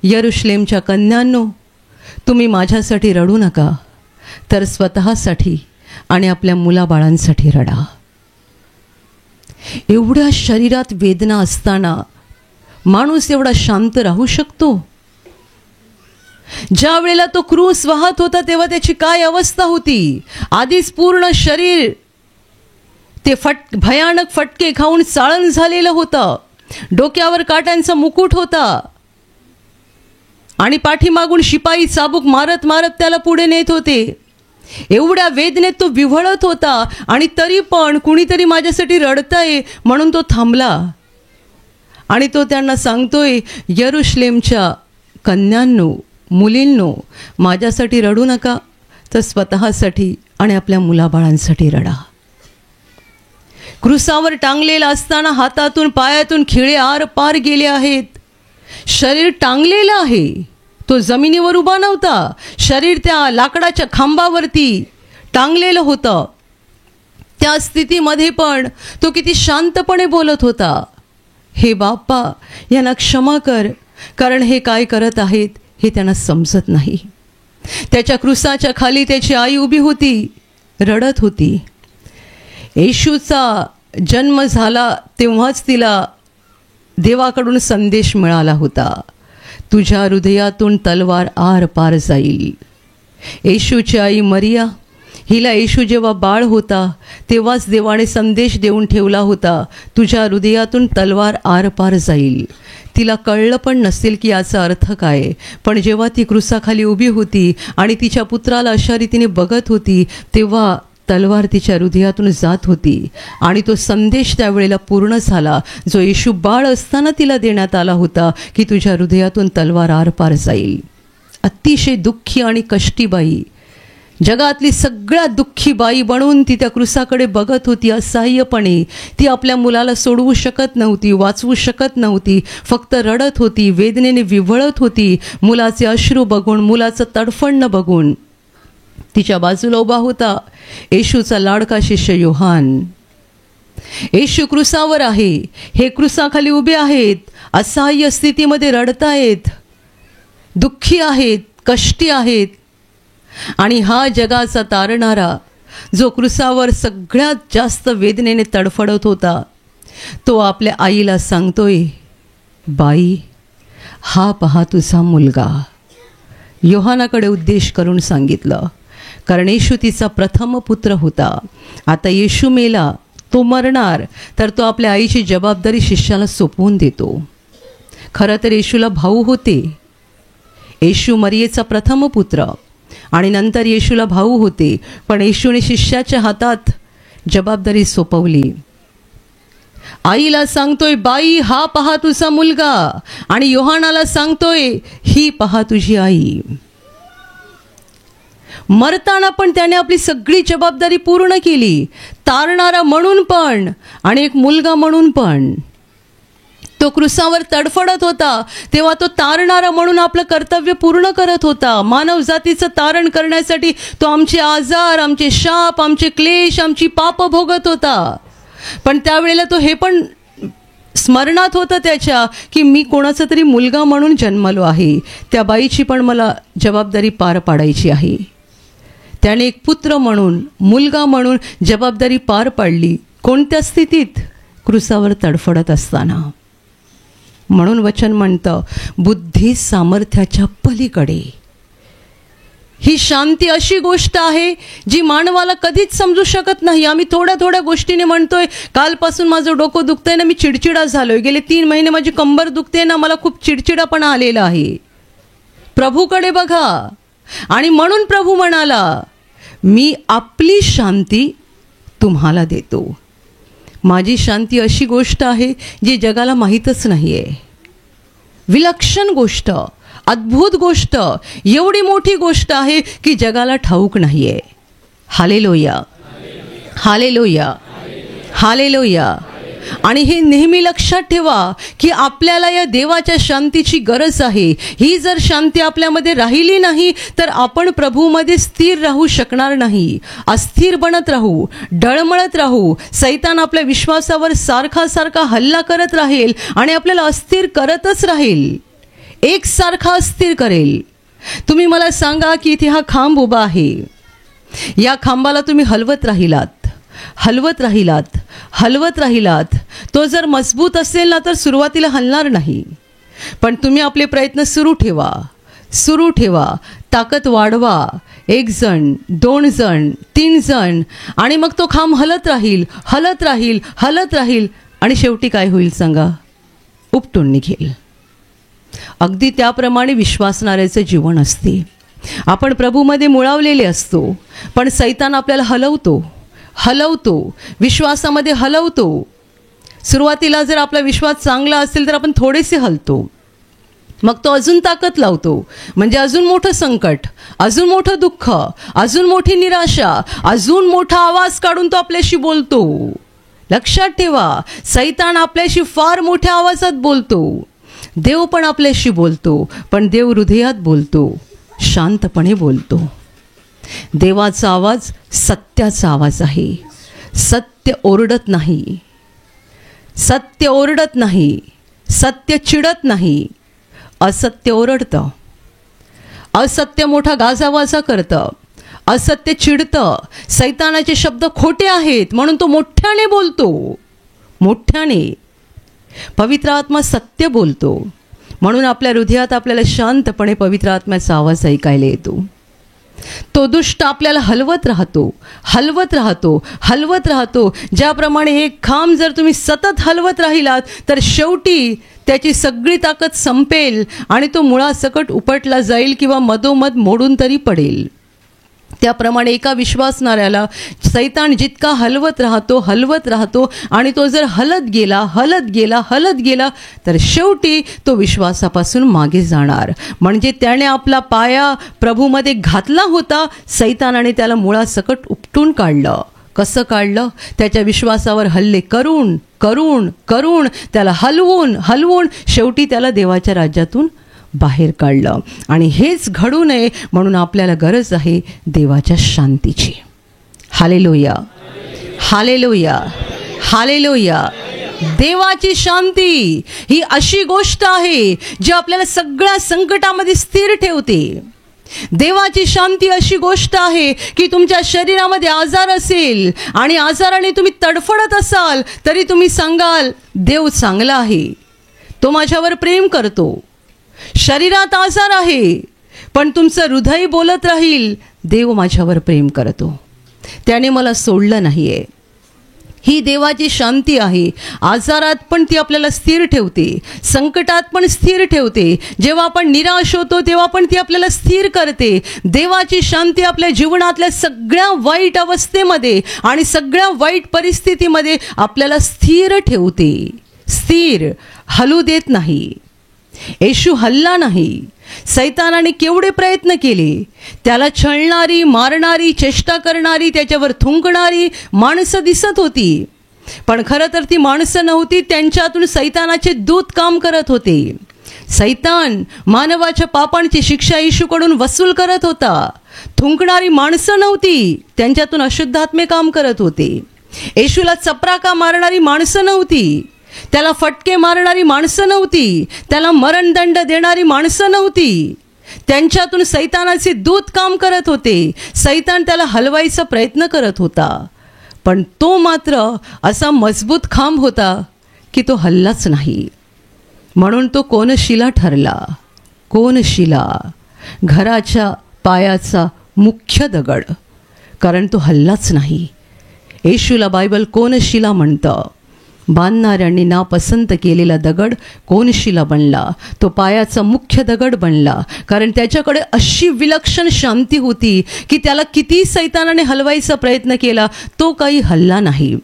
यरुशलेमच्या कन्यांनो, तुम्ही माझ्यासाठी रडू नका, तर स्वतःसाठी आणि आपल्या मुलाबाळांसाठी रडा. एवढ्या शरीरात वेदना असताना माणूस एवढा शांत राहू शकतो? ज्या वेळेला तो क्रूस वाहत होता तेव्हा त्याची काय अवस्था होती. आधीच पूर्ण शरीर ते भयानक फटके खाऊन चाळण झालेलं होतं. डोक्यावर काट्यांचा मुकुट होता आणि पाठीमागून शिपाई चाबूक मारत मारत त्याला पुढे नेत होते. एवढ्या वेदनेत तो विव्हळत होता आणि तरी पण कुणीतरी माझ्यासाठी रडतंय म्हणून तो थांबला आणि तो त्यांना सांगतोय, यरुशलेमच्या कन्यांनो, मुलींनो, माझ्यासाठी रडू नका, तर स्वतःसाठी आणि आपल्या मुलाबाळांसाठी रडा. क्रूसावर टांगलेला असताना हातातून पायातून खिळे आर पार गेले आहेत. शरीर टांगलेलं आहे, तो जमिनीवर उभा नव्हता. शरीर त्या लाकडाच्या खांबावरती टांगलेलं होतं. त्या स्थितीमध्ये पण तो किती शांतपणे बोलत होता, हे बाप्पा, यांना क्षमा कर, कारण हे काय करत आहेत हे त्यांना समजत नाही. त्याच्या क्रूसाच्या खाली त्याची आई उभी होती, रडत होती. येशूचा जन्म झाला तेव्हाच तिला देवाकडून संदेश मिळाला होता, तुझ्या हृदयातून तलवार आर पार जाईल. येशूची आई मरिया, हिला येशू जेव्हा बाळ होता तेव्हाच देवाने संदेश देऊन ठेवला होता, तुझ्या हृदयातून तलवार आर पार जाईल. तिला कळलं पण नसेल की याचा अर्थ काय, पण जेव्हा ती क्रूसाखाली उभी होती आणि तिच्या पुत्राला अशा रीतीने बघत होती तेव्हा तलवार तिच्या हृदयातून जात होती आणि तो संदेश त्यावेळेला पूर्ण झाला जो येशू बाळ असताना तिला देण्यात आला होता की तुझ्या हृदयातून तलवार आरपार जाईल. अतिशय दुःखी आणि कष्टी बाई, जगातली सगळ्यात दुःखी बाई बनून ती त्या क्रूसाकडे बघत होती असहाय्यपणे. ती आपल्या मुलाला सोडवू शकत नव्हती, वाचवू शकत नव्हती, फक्त रडत होती, वेदनेने विव्हळत होती. मुलाचे अश्रू बघून, मुलाचं तडफडणं बघून. तिच्या बाजूला उभा होता येशूचा लाडका शिष्य योहान. येशू क्रूसावर आहे, हे क्रूसाखाली उभे आहेत, असहाय्य स्थितीमध्ये रडतायत, दुःखी आहेत, कष्टी आहेत. आणि हा जगाचा तारणारा जो क्रूसावर सगळ्यात जास्त वेदनेने तडफडत होता तो आपल्या आईला सांगतोय, बाई, हा पहा तुझा मुलगा. योहानाकडे उद्देश करून सांगितलं, कारण येशू तिचा प्रथम पुत्र होता. आता येशू मेला, तो मरणार, तर तो आपल्या आईची जबाबदारी शिष्याला सोपवून देतो. खरं तर येशूला भाऊ होते. येशू मरियेचा प्रथम पुत्र आणि नंतर येशूला भाऊ होते, पण येशूने शिष्याच्या हातात जबाबदारी सोपवली. आईला सांगतोय, बाई, हा पहा तुझा मुलगा, आणि योहानाला सांगतोय, ही पहा तुझी आई. मरताना पण त्याने आपली सगळी जबाबदारी पूर्ण केली, तारणारा म्हणून पण आणि एक मुलगा म्हणून पण. तो क्रूसावर तडफडत होता तेव्हा तो तारणारा म्हणून आपलं कर्तव्य पूर्ण करत होता. मानव जातीचं तारण करण्यासाठी तो आमचे आजार, आमचे शाप, आमचे क्लेश, आमची पाप भोगत होता. पण त्यावेळेला तो हे पण स्मरणात होतं त्याच्या की मी कोणाचा तरी मुलगा म्हणून जन्मलो आहे, त्या बाईची पण मला जबाबदारी पार पाडायची आहे. त्याने एक पुत्र म्हणून, मुलगा म्हणून जबाबदारी पार पाडली. कोणत्या स्थितीत? क्रूसावर तडफडत असताना. म्हणून वचन म्हणतं, बुद्धी सामर्थ्याच्या पलीकडे. ही शांती अशी गोष्ट आहे जी मानवाला कधीच समजू शकत नाही. आम्ही थोड्या थोड्या गोष्टीने म्हणतोय, कालपासून माझं डोकं दुखतंय ना, मी चिडचिडा झालोय, गेले 3 महिने माझी कंबर दुखते ना, मला खूप चिडचिडापणा आलेला आहे. प्रभूकडे बघा. आणि म्हणून प्रभू म्हणाला, मी आपली शांती तुम्हाला देतो. माझी शांती अशी गोष्ट आहे जी जगाला माहीतच नाही आहे. विलक्षण गोष्ट, अद्भुत गोष्ट, एवढी मोठी गोष्ट आहे की जगाला ठाऊक नाही आहे. Hallelujah, hallelujah, hallelujah. आणि हे नेहमी लक्षात ठेवा की आपल्याला या देवाच्या शांतीची गरज आहे. ही जर शांती आपल्यामध्ये राहिली नाही तर आपण प्रभूमध्ये स्थिर राहू शकणार नाही. अस्थिर बनत राहू, डळमळत राहू. सैतान आपल्या विश्वासावर सारखा सारखा हल्ला करत राहील आणि आपल्याला अस्थिर करतच राहील, एकसारखा अस्थिर करेल. तुम्ही मला सांगा की इथे हा खांब उभा आहे, या खांबाला तुम्ही हलवत राहिलात, हलवत राहिलात, हलवत राहिलात, तो जर मजबूत असेल ना तर सुरुवातीला हलणार नाही. पण तुम्ही आपले प्रयत्न सुरू ठेवा, सुरू ठेवा, ताकद वाढवा. 1 जण, 2 जण, 3 जण, आणि मग तो खांब हलत राहील, हलत राहील, हलत राहील, आणि शेवटी काय होईल सांगा? उपटून निघेल. अगदी त्याप्रमाणे विश्वासणाऱ्याचे जीवन असते. आपण प्रभूमध्ये मुळावलेले असतो, पण सैतान आपल्याला हलवतो, हलवतो, विश्वासामध्ये हलवतो. सुरुवातीला जर आपला विश्वास चांगला असेल तर आपण थोडेसे हलतो, मग तो अजून ताकद लावतो, म्हणजे अजून मोठं संकट, अजून मोठं दुःख, अजून मोठी निराशा, अजून मोठा आवाज काढून तो आपल्याशी बोलतो. लक्षात ठेवा, सैतान आपल्याशी फार मोठ्या आवाजात बोलतो. देव पण आपल्याशी बोलतो, पण देव हृदयात बोलतो, शांतपणे बोलतो. देवाचा आवाज सत्याचा आवाज आहे. सत्य ओरडत नाही, सत्य ओरडत नाही, सत्य चिडत नाही. असत्य ओरडतं, असत्य मोठा गाजावाजा करतं, असत्य चिडतं. सैतानाचे शब्द खोटे आहेत म्हणून तो मोठ्याने बोलतो, मोठ्याने. पवित्र आत्मा सत्य बोलतो, म्हणून आपल्या हृदयात आपल्याला शांतपणे पवित्र आत्म्याचा आवाज ऐकायला येतो. तो दुष्ट आपल्याला हलवत राहतो, हलवत राहतो, हलवत राहतो. ज्याप्रमाणे एक खांब जर तुम्ही सतत हलवत राहिलात तर शेवटी त्याची सगळी ताकद संपेल आणि तो मुळासकट उपटला जाईल किंवा मधोमध मोडून तरी पडेल. त्याप्रमाणे एका विश्वासणाऱ्याला सैतान जितका हलवत राहतो, हलवत राहतो, आणि तो जर हलत गेला, हलत गेला, हलत गेला तर शेवटी तो विश्वासापासून मागे जाणार. म्हणजे त्याने आपला पाया प्रभूमध्ये घातला होता, सैतानाने त्याला मुळासकट उपटून काढलं. कसं काढलं? त्याच्या विश्वासावर हल्ले करून करून करून, त्याला हलवून हलवून शेवटी त्याला देवाच्या राज्यातून बाहेर काढलं. आणि हेच घडू नये म्हणून आपल्याला गरज आहे देवाच्या शांतीची. Hallelujah, hallelujah, hallelujah. देवाची शांती ही अशी गोष्ट आहे जी आपल्याला सगळ्या संकटामध्ये स्थिर ठेवते. देवाची शांती अशी गोष्ट आहे की तुमच्या शरीरामध्ये आजार असेल आणि आजाराने तुम्ही तडफडत असाल तरी तुम्ही सांगाल, देव चांगला आहे, तो माझ्यावर प्रेम करतो. शरीरात आजार आहे पण तुमचं हृदय बोलत राहील, देव माझ्यावर प्रेम करतो, त्याने मला सोडलं नाही आहे. ही देवाची शांती आहे. आजारात पण ती आपल्याला स्थिर ठेवते, संकटात पण स्थिर ठेवते. जेव्हा आपण निराश होतो तेव्हा पण ती आपल्याला स्थिर करते. देवाची शांती आपल्या जीवनातल्या सगळ्या वाईट अवस्थेमध्ये आणि सगळ्या वाईट परिस्थितीमध्ये आपल्याला स्थिर ठेवते, स्थिर, हलू देत नाही. येशू हल्ला नाही. सैतानाने केवढे प्रयत्न केले, त्याला छळणारी, मारणारी, चेष्टा करणारी, त्याच्यावर थुंकणारी माणसं दिसत होती, पण खरं तर ती माणसं नव्हती, त्यांच्यातून सैतानाचे दूत काम करत होते. सैतान मानवाच्या पापांची शिक्षा येशूकडून वसूल करत होता. थुंकणारी माणसं नव्हती, त्यांच्यातून अशुद्धात्मे काम करत होते. येशूला चपराका मारणारी माणसं नव्हती, त्याला फटके मारणारी माणसं नव्हती, त्याला मरणदंड देणारी माणसं नव्हती. त्यांच्यातून सैतानाचे दूत काम करत होते. सैतान त्याला हलवायचा प्रयत्न करत होता, पण तो मात्र असा मजबूत खांब होता की तो हल्लाच नाही. म्हणून तो कोनशिला ठरला. कोनशिला, घराच्या पायाचा मुख्य दगड, कारण तो हल्लाच नाही. येशूला बायबल कोनशिला म्हणतं. बांधणाऱ्यांनी नापसंत केलेला दगड कोनशिला बनला. तो पायाचा मुख्य दगड बनला, कारण त्याच्याकडे अशी विलक्षण शांती होती की त्याला किती सैतानाने हलवायचा प्रयत्न केला, तो काही हल्ला नाही.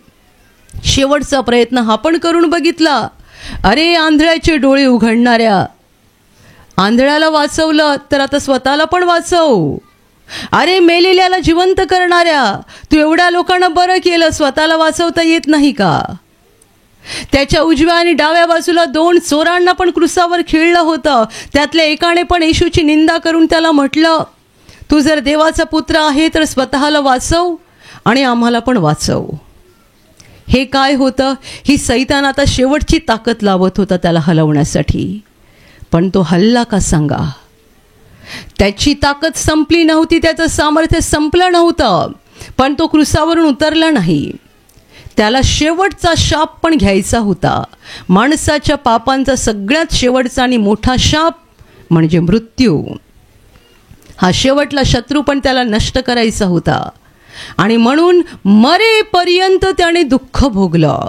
शेवटचा प्रयत्न हा पण करून बघितला. अरे आंधळ्याचे डोळे उघडणाऱ्या, आंधळ्याला वाचवलं तर आता स्वतःला पण वाचव. अरे मेलेल्याला जिवंत करणाऱ्या, तू एवढ्या लोकांना बरं केलं, स्वतःला वाचवता येत नाही का? त्याच्या उजव्या आणि डाव्या बाजूला 2 चोरांना पण क्रुसावर खिळलं होतं. त्यातल्या एकाने पण येशूची निंदा करून त्याला म्हटलं, तू जर देवाचा पुत्र आहे तर स्वतःला वाचव आणि आम्हाला पण वाचव. हे काय होतं? ही सैतान आता शेवटची ताकद लावत होता त्याला हलवण्यासाठी. पण तो हल्ला का सांगा? त्याची ताकद संपली नव्हती, त्याचं सामर्थ्य संपलं नव्हतं, पण तो क्रुसावरून उतरला नाही. त्याला शेवटचा शाप पण घ्यायचा होता. माणसाच्या पापांचा सगळ्यात शेवटचा आणि मोठा शाप म्हणजे मृत्यू. हा शेवटला शत्रू पण त्याला नष्ट करायचा होता. आणि म्हणून मरेपर्यंत त्याने दुःख भोगलं.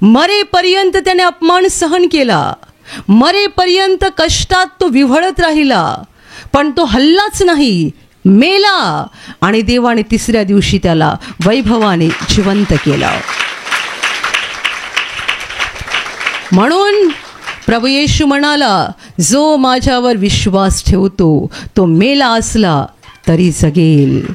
मरेपर्यंत त्याने अपमान सहन केला. मरेपर्यंत कष्टात तो विव्हळत राहिला, पण तो हल्लाच नाही, मेला. आणि देवाने 3ऱ्या दिवशी त्याला वैभवाने जिवंत केलं. म्हणून प्रभू येशू म्हणाला, जो माझ्यावर विश्वास ठेवतो तो मेला असला तरी जगेल.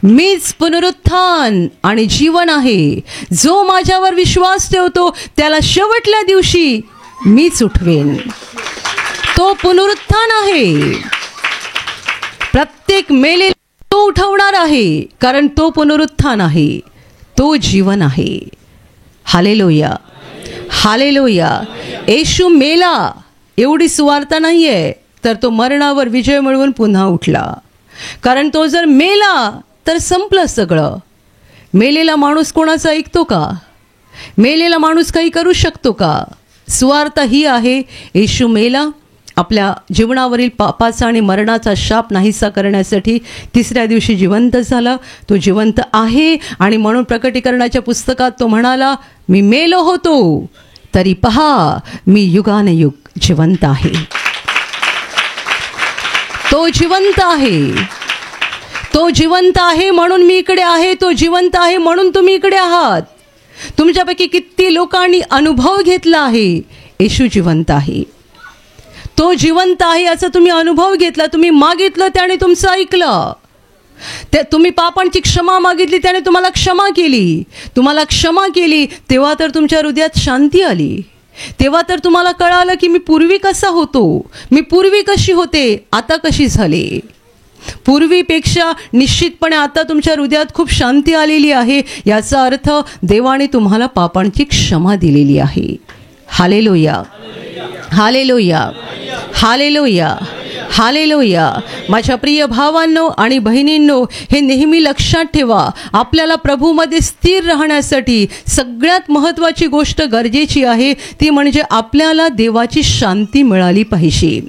मीच पुनरुत्थान आणि जीवन आहे. जो माझ्यावर विश्वास ठेवतो त्याला शेवटल्या दिवशी मीच उठवेन. तो पुनरुत्थान आहे. प्रत्येक मेलेला तो उठवणार आहे, कारण तो पुनरुत्थान आहे, तो जीवन आहे. Hallelujah, hallelujah. येशू मेला एवढी सुवार्ता नाही आहे, तर तो मरणावर विजय मिळवून पुन्हा उठला. कारण तो जर मेला तर संपलं सगळं. मेलेला माणूस कोणाचा ऐकतो का? मेलेला माणूस काही करू शकतो का? सुवार्ता ही आहे, येशू मेला, आपल्या जीवनावरील पापाचा आणि मरणाचा शाप नाहीसा करण्यासाठी 3ऱ्या दिवशी जिवंत झाला. तो जिवंत आहे. आणि म्हणून प्रकटीकरणाच्या पुस्तकात तो म्हणाला, मी मेलो होतो तरी पहा मी युगानयुग जिवंत आहे. तो जिवंत आहे. तो जिवंत आहे म्हणून मी इकडे आहे. तो जिवंत आहे म्हणून तुम्ही इकडे आहात. तुमच्यापैकी किती लोकांनी अनुभव घेतला आहे, येशू जिवंत आहे. तो जिवंत आहे याचा तुम्ही अनुभव घेतला. तुम्ही मागितलं, त्याने तुमचं ऐकलं. तुम्ही पापांची क्षमा मागितली, त्याने तुम्हाला क्षमा केली. तुम्हाला क्षमा केली तेव्हा तर तुमच्या हृदयात शांती आली. तेव्हा तर तुम्हाला कळालं की मी पूर्वी कसा होतो, मी पूर्वी कशी होते, आता कशी झाले. पूर्वीपेक्षा निश्चितपणे आता तुमच्या हृदयात खूप शांती आलेली आहे. याचा अर्थ देवाने तुम्हाला पापांची क्षमा दिलेली आहे. Hallelujah, hallelujah, hallelujah, hallelujah. माझ्या प्रिय भावांनो आणि बहिणींनो, हे नेहमी लक्षात ठेवा. आपल्याला प्रभूमध्ये स्थिर राहण्यासाठी सगळ्यात महत्त्वाची गोष्ट गरजेची आहे, ती म्हणजे आपल्याला देवाची शांती मिळाली पाहिजे.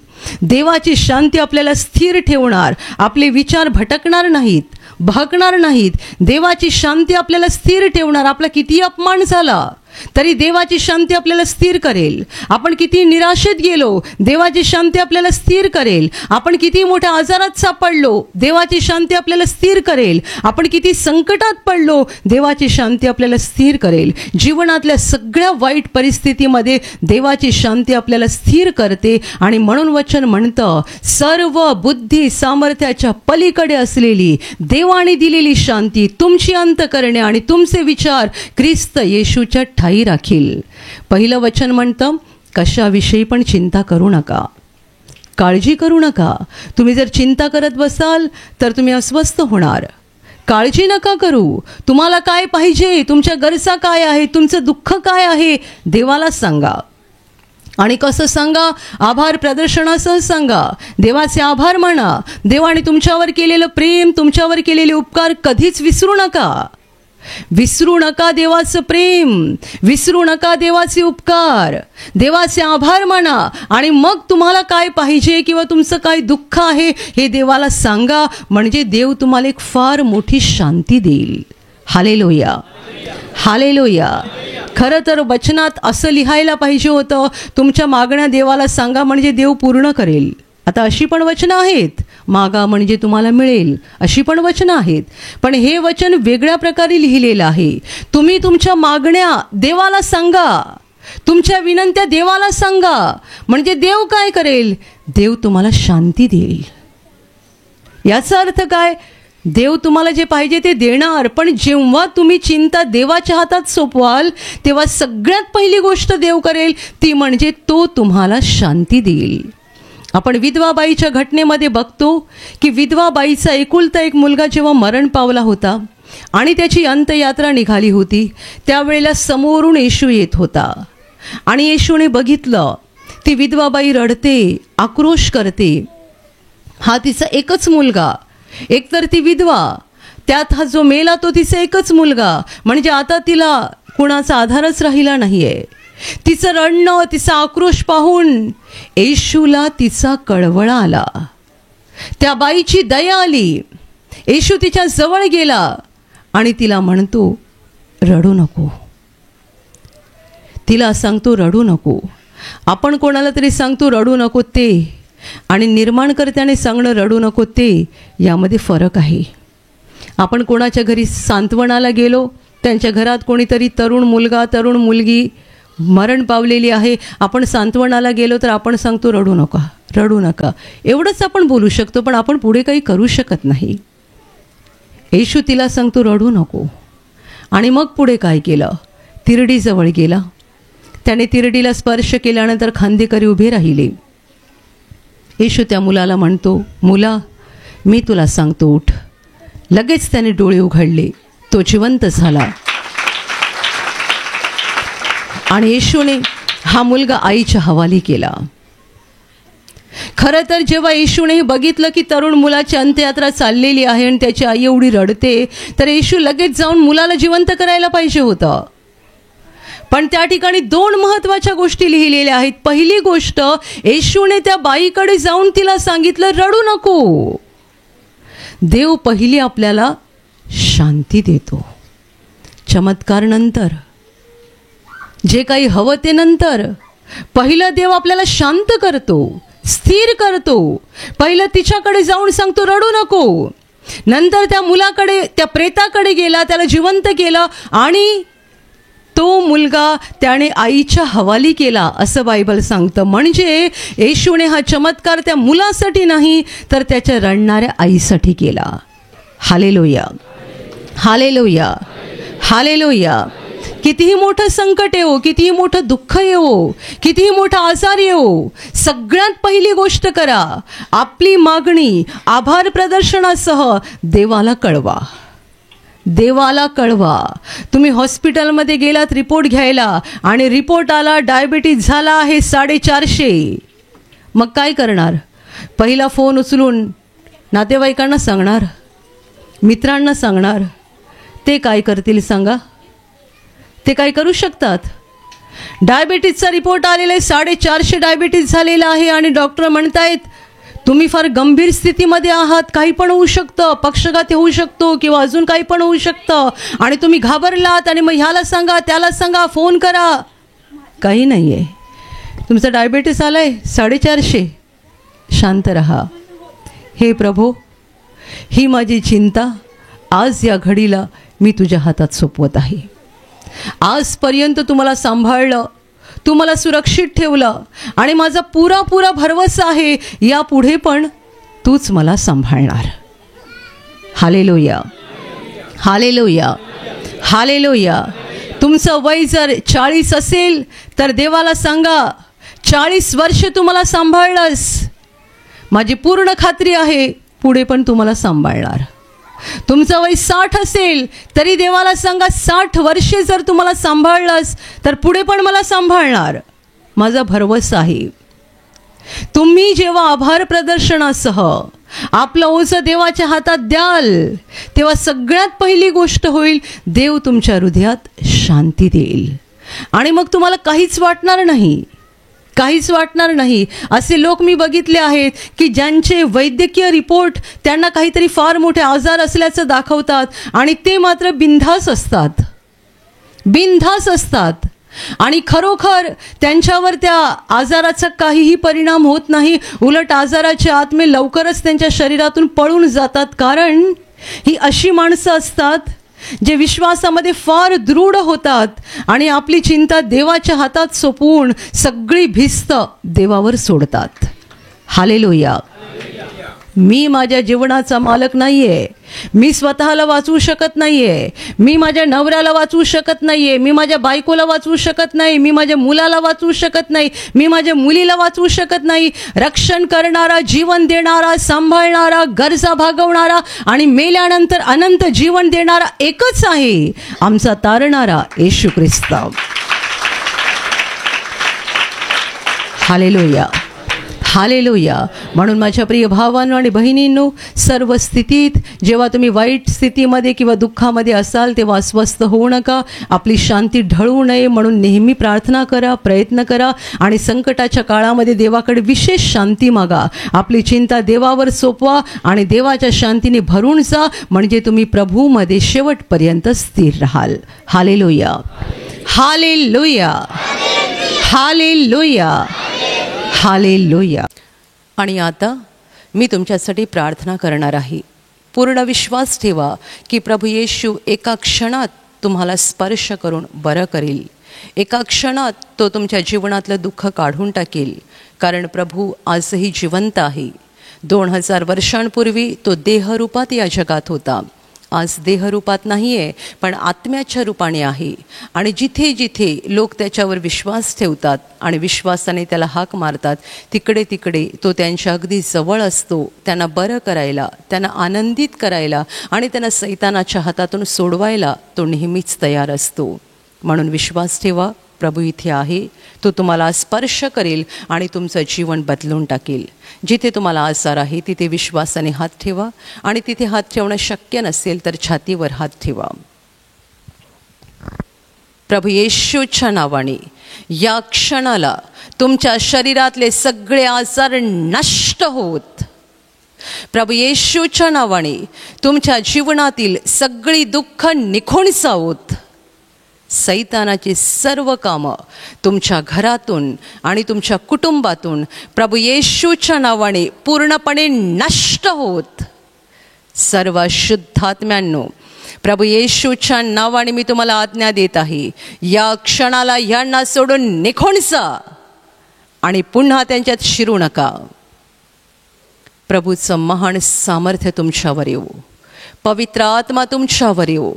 देवाची शांती आपल्याला स्थिर ठेवणार. आपले विचार भटकणार नाहीत, बहकणार नाहीत. देवाची शांती आपल्याला स्थिर ठेवणार. आपला किती अपमान झाला तरी देवाची शांती आपल्याला स्थिर करेल. आपण किती निराशेत गेलो, देवाची शांती आपल्याला स्थिर करेल. आपण किती मोठ्या आजारात सापडलो, देवाची शांती आपल्याला स्थिर करेल. आपण किती संकटात पडलो, देवाची शांती आपल्याला स्थिर करेल. जीवनातल्या सगळ्या वाईट परिस्थितीमध्ये देवाची शांती आपल्याला स्थिर करते. आणि म्हणून वचन म्हणतं, सर्व बुद्धी सामर्थ्याच्या पलीकडे असलेली देवाने दिलेली शांती तुमची अंतःकरणे आणि तुमचे विचार ख्रिस्त येशूच्या ठाई राखील. पहिलं वचन म्हणतं, कशाविषयी पण चिंता करू नका, काळजी करू नका. तुम्ही जर चिंता करत बसाल तर तुम्ही अस्वस्थ होणार. काळजी नका करू. तुम्हाला काय पाहिजे, तुमच्या गरजा काय आहे, तुमचं दुःख काय आहे, देवाला सांगा. आणि कसं सांगा? आभार प्रदर्शनासह सांगा. देवाचे आभार माना. देवाने तुमच्यावर केलेलं प्रेम, तुमच्यावर केलेले उपकार कधीच विसरू नका. विसरू नका देवाचं प्रेम, विसरू नका देवाचे उपकार, देवाचे आभार माना. आणि मग तुम्हाला काय पाहिजे किंवा तुमचं काय दुःख आहे हे देवाला सांगा. म्हणजे देव तुम्हाला एक फार मोठी शांती देईल. Hallelujah, hallelujah. खरं तर वचनात असं लिहायला पाहिजे होतं, तुमच्या मागण्या देवाला सांगा म्हणजे देव पूर्ण करेल. आता अशी पण वचनं आहेत, मागा म्हणजे तुम्हाला मिळेल, अशी पण वचनं आहेत. पण हे वचन वेगळ्या प्रकारे लिहिलेलं आहे. तुम्ही तुमच्या मागण्या देवाला सांगा, तुमच्या विनंत्या देवाला सांगा. म्हणजे देव काय करेल? देव तुम्हाला शांती देईल. याचा अर्थ काय? देव तुम्हाला जे पाहिजे ते देणार. पण जेव्हा तुम्ही चिंता देवाच्या हातात सोपवाल तेव्हा सगळ्यात पहिली गोष्ट देव करेल ती म्हणजे तो तुम्हाला शांती देईल. आपण विधवा बाईच्या घटनेमध्ये बघतो की विधवा बाईचा एकुलता एक मुलगा जेव्हा मरण पावला होता आणि त्याची अंत्ययात्रा निघाली होती, त्यावेळेला समोरून येशू येत होता आणि येशूने बघितलं ती विधवा बाई रडते, आक्रोश करते. हा तिचा एकच मुलगा, एकतर ती विधवा, त्यात हा जो मेला तो तिचा एकच मुलगा. म्हणजे आता तिला कुणाचा आधारच राहिला नाहीये. तिचं रडणं, तिचा आक्रोश पाहून येशूला तिचा कळवळा आला. त्या बाईची दया आली. येशू तिच्या जवळ गेला आणि तिला म्हणतो, रडू नको. तिला सांगतो रडू नको. आपण कोणाला तरी सांगतो रडू नको ते, आणि निर्माणकर्त्याने सांगणं रडू नको ते, यामध्ये फरक आहे. आपण कोणाच्या घरी सांत्वनाला गेलो, त्यांच्या घरात कोणीतरी तरुण मुलगा, तरुण मुलगी मरण पावलेली आहे, आपण सांत्वनाला गेलो तर आपण सांगतो रडू नका, रडू नका, एवढंच आपण बोलू शकतो. पण आपण पुढे काही करू शकत नाही. येशू तिला सांगतो रडू नको. आणि मग पुढे काय केलं? तिरडीजवळ गेला. त्याने तिरडीला स्पर्श केल्यानंतर खांदेकरी उभे राहिले. येशू त्या मुलाला म्हणतो, मुला मी तुला सांगतो उठ. लगेच त्याने डोळे उघडले, तो जिवंत झाला. आणि येशूने हा मुलगा आईच्या हवाली केला. खरं तर जेव्हा येशूने बघितलं की तरुण मुलाची अंत्ययात्रा चाललेली आहे आणि त्याची आई एवढी रडते, तर येशू लगेच जाऊन मुलाला जिवंत करायला पाहिजे होतं. पण त्या ठिकाणी दोन महत्त्वाच्या गोष्टी लिहिलेल्या आहेत. पहिली गोष्ट, येशूने त्या बाईकडे जाऊन तिला सांगितलं रडू नको. देव पहिली आपल्याला शांती देतो. चमत्कार नंतर, जे काही हवं ते नंतर. पहिलं देव आपल्याला शांत करतो, स्थिर करतो. पहिलं तिच्याकडे जाऊन सांगतो रडू नको. नंतर त्या मुलाकडे, त्या प्रेताकडे गेला, त्याला जिवंत केलं आणि तो मुलगा त्याने आईच्या हवाली केला, असं बायबल सांगतं. म्हणजे येशूने हा चमत्कार त्या मुलासाठी नाही तर त्याच्या रडणाऱ्या आईसाठी केला. Hallelujah, hallelujah, hallelujah. कितीही मोठं संकट येवो, कितीही मोठं दुःख येवो, कितीही मोठा आजार येवो, सगळ्यात पहिली गोष्ट करा, आपली मागणी आभार प्रदर्शनासह देवाला कळवा. देवाला कळवा. तुम्ही हॉस्पिटलमध्ये गेलात रिपोर्ट घ्यायला आणि रिपोर्ट आला डायबिटीज झाला आहे 450. मग काय करणार? पहिला फोन उचलून नातेवाईकांना सांगणार, मित्रांना सांगणार. ते काय करतील सांगा? ते काय करू शकतात? डायबिटीजचा रिपोर्ट आलेला आहे, 450 डायबिटीज झालेला आहे आणि डॉक्टर म्हणतायत तुम्ही फार गंभीर स्थितीमध्ये आहात, काही पण होऊ शकतं, पक्षघात होऊ शकतो किंवा अजून काही पण होऊ शकतं. आणि तुम्ही घाबरलात आणि मग ह्याला सांगा, त्याला सांगा, फोन करा. काही नाही आहे, तुमचं डायबिटीस आलं आहे 450. शांत रहा. हे प्रभू, ही माझी चिंता आज या घडीला मी तुझ्या हातात सोपवत आहे. आजपर्यंत तुम्हाला सांभाळलं, तुम्हाला सुरक्षित ठेवलं आणि माझा पुरा भरवसा आहे यापुढे पण तूच मला सांभाळणार. Hallelujah, hallelujah, hallelujah. तुमचं वय जर 40 असेल तर देवाला सांगा, 40 वर्ष तुम्हाला सांभाळलंस, माझी पूर्ण खात्री आहे पुढे पण तुम्हाला सांभाळणार. तुमचं वय 60 असेल तरी देवाला सांगा, 60 वर्षे जर तुम्हाला सांभाळलंस तर पुढे पण मला सांभाळणार, माझा भरवसा आहे. तुम्ही जेव्हा आभार प्रदर्शनासह आपलं ओझं देवाच्या हातात द्याल, तेव्हा सगळ्यात पहिली गोष्ट होईल, देव तुमच्या हृदयात शांती देईल आणि मग तुम्हाला काहीच वाटणार नाही, काहीच वाटणार नाही. असे लोक मी बघितले आहेत की ज्यांचे वैद्यकीय रिपोर्ट त्यांना काहीतरी फार मोठे आजार असल्याचं दाखवतात आणि ते मात्र बिनधास्त असतात, बिनधास्त असतात आणि खरोखर त्यांच्यावर त्या आजाराचा काहीही परिणाम होत नाही. उलट आजाराचे आत्मे लवकरच त्यांच्या शरीरातून पळून जातात. कारण ही अशी माणसं असतात जे विश्वासामध्ये फार दृढ होतात आणि आपली चिंता देवाच्या हातात सोपवून सगळी भिस्त देवावर सोडतात. हालेलुया. मी माझ्या जीवनाचा मालक नाही आहे. मी स्वतःला वाचवू शकत नाही आहे. मी माझ्या नवऱ्याला वाचवू शकत नाही आहे. मी माझ्या बायकोला वाचवू शकत नाही. मी माझ्या मुलाला वाचवू शकत नाही. मी माझ्या मुलीला वाचवू शकत नाही. रक्षण करणारा, जीवन देणारा, सांभाळणारा, गरजा भागवणारा आणि मेल्यानंतर अनंत जीवन देणारा एकच आहे, आमचा तारणारा येशू ख्रिस्त. Hallelujah, hallelujah. म्हणून माझ्या प्रिय भावांनो आणि बहिणींनो, सर्व स्थितीत जेव्हा तुम्ही वाईट स्थितीमध्ये किंवा दुःखामध्ये असाल तेव्हा अस्वस्थ होऊ नका. आपली शांती ढळू नये म्हणून नेहमी प्रार्थना करा, प्रयत्न करा आणि संकटाच्या काळामध्ये देवाकडे विशेष शांती मागा. आपली चिंता देवावर सोपवा आणि देवाच्या शांतीने भरून जा, म्हणजे तुम्ही प्रभूमध्ये शेवटपर्यंत स्थिर राहाल. Hallelujah, hallelujah, hallelujah, hallelujah. आणि आता मी तुमच्यासाठी प्रार्थना करणार आहे. पूर्ण विश्वास ठेवा की प्रभू येशू एका क्षणात तुम्हाला स्पर्श करून बरं करेल. एका क्षणात तो तुमच्या जीवनातलं दुःख काढून टाकेल. कारण प्रभू आजही जिवंत आहे. 2000 वर्षांपूर्वी तो देहरूपात या जगात होता. आज देहरूपात नाही आहे, पण आत्म्याच्या रूपाने आहे. आणि जिथे जिथे लोक त्याच्यावर विश्वास ठेवतात आणि विश्वासाने त्याला हाक मारतात, तिकडे तिकडे तो त्यांच्या अगदी जवळ असतो. त्यांना बरं करायला, त्यांना आनंदित करायला आणि त्यांना सैतानाच्या हातातून सोडवायला तो नेहमीच तयार असतो. म्हणून विश्वास ठेवा, प्रभू इथे आहे. तो तुम्हाला स्पर्श करेल आणि तुमचं जीवन बदलून टाकेल. जिथे तुम्हाला आजार आहे तिथे विश्वासाने हात ठेवा आणि तिथे हात ठेवणं शक्य नसेल तर छातीवर हात ठेवा. प्रभू येशूच्या नावाने या क्षणाला तुमच्या शरीरातले सगळे आजार नष्ट होत, प्रभू येशूच्या नावाने तुमच्या जीवनातील सगळी दुःख निघून जावोत. सैतानाची सर्व कामं तुमच्या घरातून आणि तुमच्या कुटुंबातून प्रभू येशूच्या नावाने पूर्णपणे नष्ट होत. सर्व शुद्धात्म्यांनो, प्रभू येशूच्या नावाने मी तुम्हाला आज्ञा देत आहे, या क्षणाला यांना सोडून निघून जा आणि पुन्हा त्यांच्यात शिरू नका. प्रभूचं महान सामर्थ्य तुमच्यावर येऊ. पवित्र आत्मा तुमच्यावर येऊ.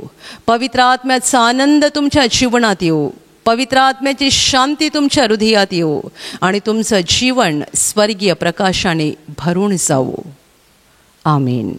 पवित्र आत्म्याचा आनंद तुमच्या जीवनात येऊ. पवित्र आत्म्याची शांती तुमच्या हृदयात येऊ आणि तुमचं जीवन स्वर्गीय प्रकाशाने भरून जावो. आमीन.